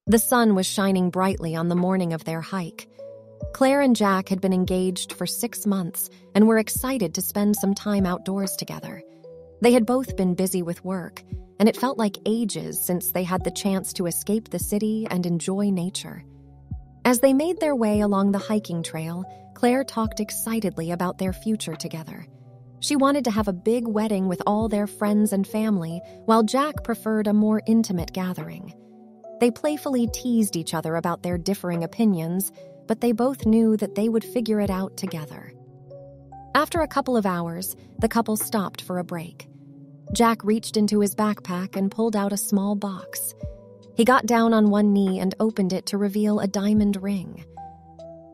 The sun was shining brightly on the morning of their hike. Claire and Jack had been engaged for 6 months and were excited to spend some time outdoors together. They had both been busy with work, and it felt like ages since they had the chance to escape the city and enjoy nature. As they made their way along the hiking trail, Claire talked excitedly about their future together. She wanted to have a big wedding with all their friends and family, while Jack preferred a more intimate gathering. They playfully teased each other about their differing opinions, but they both knew that they would figure it out together. After a couple of hours, the couple stopped for a break. Jack reached into his backpack and pulled out a small box. He got down on one knee and opened it to reveal a diamond ring.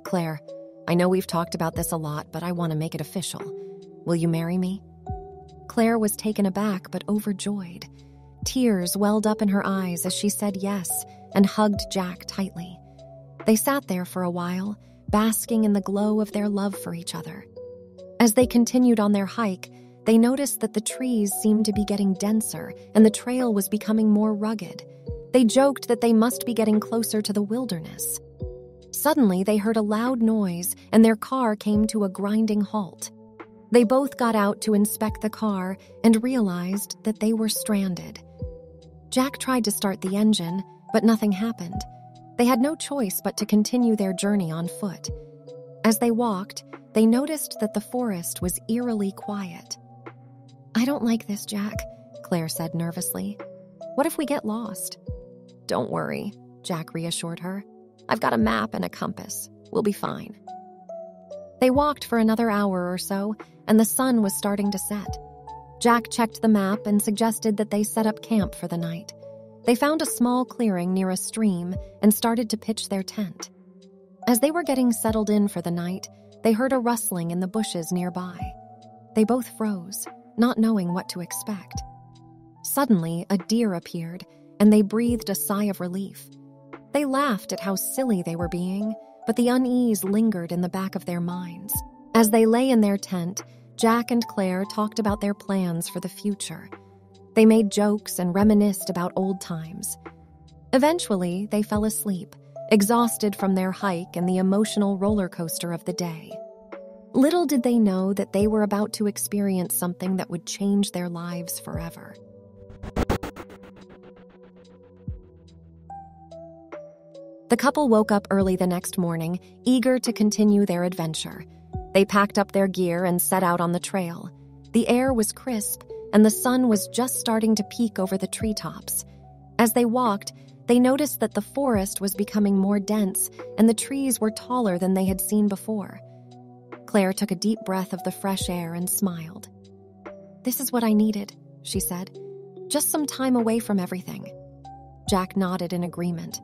"Claire, I know we've talked about this a lot, but I want to make it official. Will you marry me?" Claire was taken aback but overjoyed. Tears welled up in her eyes as she said yes and hugged Jack tightly. They sat there for a while, basking in the glow of their love for each other. As they continued on their hike, they noticed that the trees seemed to be getting denser and the trail was becoming more rugged. They joked that they must be getting closer to the wilderness. Suddenly, they heard a loud noise and their car came to a grinding halt. They both got out to inspect the car and realized that they were stranded. Jack tried to start the engine, but nothing happened. They had no choice but to continue their journey on foot. As they walked, they noticed that the forest was eerily quiet. "I don't like this, Jack," Claire said nervously. "What if we get lost?" "Don't worry," Jack reassured her. "I've got a map and a compass. We'll be fine." They walked for another hour or so, and the sun was starting to set. Jack checked the map and suggested that they set up camp for the night. They found a small clearing near a stream and started to pitch their tent. As they were getting settled in for the night, they heard a rustling in the bushes nearby. They both froze, not knowing what to expect. Suddenly, a deer appeared, and they breathed a sigh of relief. They laughed at how silly they were being, but the unease lingered in the back of their minds. As they lay in their tent, Jack and Claire talked about their plans for the future. They made jokes and reminisced about old times. Eventually, they fell asleep, exhausted from their hike and the emotional roller coaster of the day. Little did they know that they were about to experience something that would change their lives forever. The couple woke up early the next morning, eager to continue their adventure. They packed up their gear and set out on the trail. The air was crisp, and the sun was just starting to peek over the treetops. As they walked, they noticed that the forest was becoming more dense, and the trees were taller than they had seen before. Claire took a deep breath of the fresh air and smiled. "This is what I needed," she said. "Just some time away from everything." Jack nodded in agreement.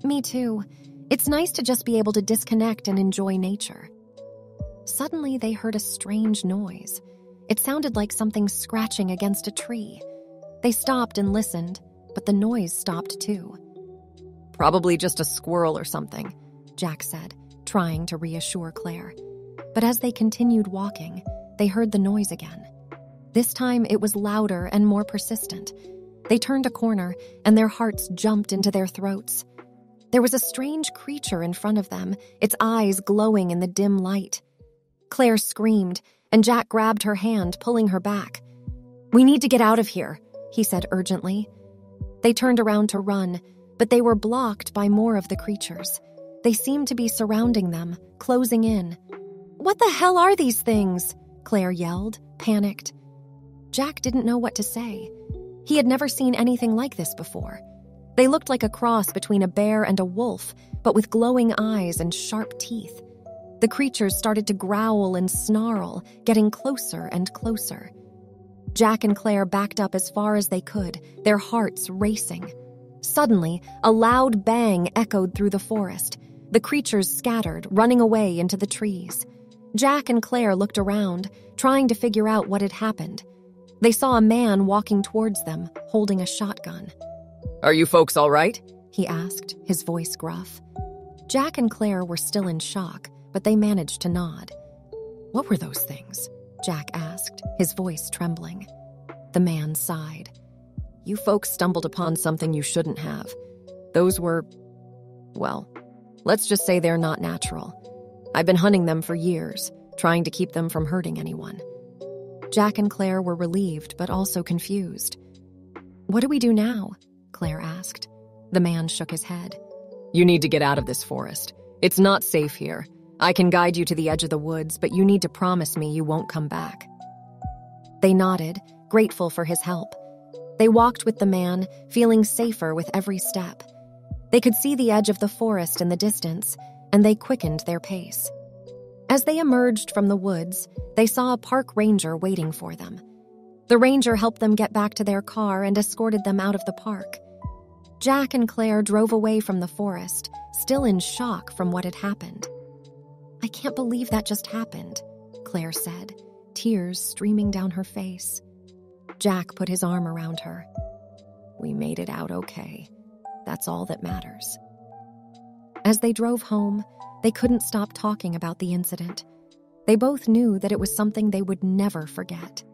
"Me too. It's nice to just be able to disconnect and enjoy nature." Suddenly, they heard a strange noise. It sounded like something scratching against a tree. They stopped and listened, but the noise stopped too. "Probably just a squirrel or something," Jack said, trying to reassure Claire. But as they continued walking, they heard the noise again. This time, it was louder and more persistent. They turned a corner, and their hearts jumped into their throats. There was a strange creature in front of them, its eyes glowing in the dim light. Claire screamed, and Jack grabbed her hand, pulling her back. "We need to get out of here," he said urgently. They turned around to run, but they were blocked by more of the creatures. They seemed to be surrounding them, closing in. "What the hell are these things?" Claire yelled, panicked. Jack didn't know what to say. He had never seen anything like this before. They looked like a cross between a bear and a wolf, but with glowing eyes and sharp teeth. The creatures started to growl and snarl, getting closer and closer. Jack and Claire backed up as far as they could, their hearts racing. Suddenly, a loud bang echoed through the forest. The creatures scattered, running away into the trees. Jack and Claire looked around, trying to figure out what had happened. They saw a man walking towards them, holding a shotgun. "Are you folks all right?" he asked, his voice gruff. Jack and Claire were still in shock, but they managed to nod. "What were those things?" Jack asked, his voice trembling. The man sighed. "You folks stumbled upon something you shouldn't have. Those were, well, let's just say they're not natural. I've been hunting them for years, trying to keep them from hurting anyone. Jack and Claire were relieved, but also confused. What do we do now? Claire asked. The man shook his head. You need to get out of this forest. It's not safe here. I can guide you to the edge of the woods, but you need to promise me you won't come back. They nodded, grateful for his help. They walked with the man, feeling safer with every step. They could see the edge of the forest in the distance, and they quickened their pace. As they emerged from the woods, they saw a park ranger waiting for them. The ranger helped them get back to their car and escorted them out of the park. Jack and Claire drove away from the forest, still in shock from what had happened. I can't believe that just happened, Claire said, tears streaming down her face. Jack put his arm around her. We made it out okay. That's all that matters. As they drove home, they couldn't stop talking about the incident. They both knew that it was something they would never forget.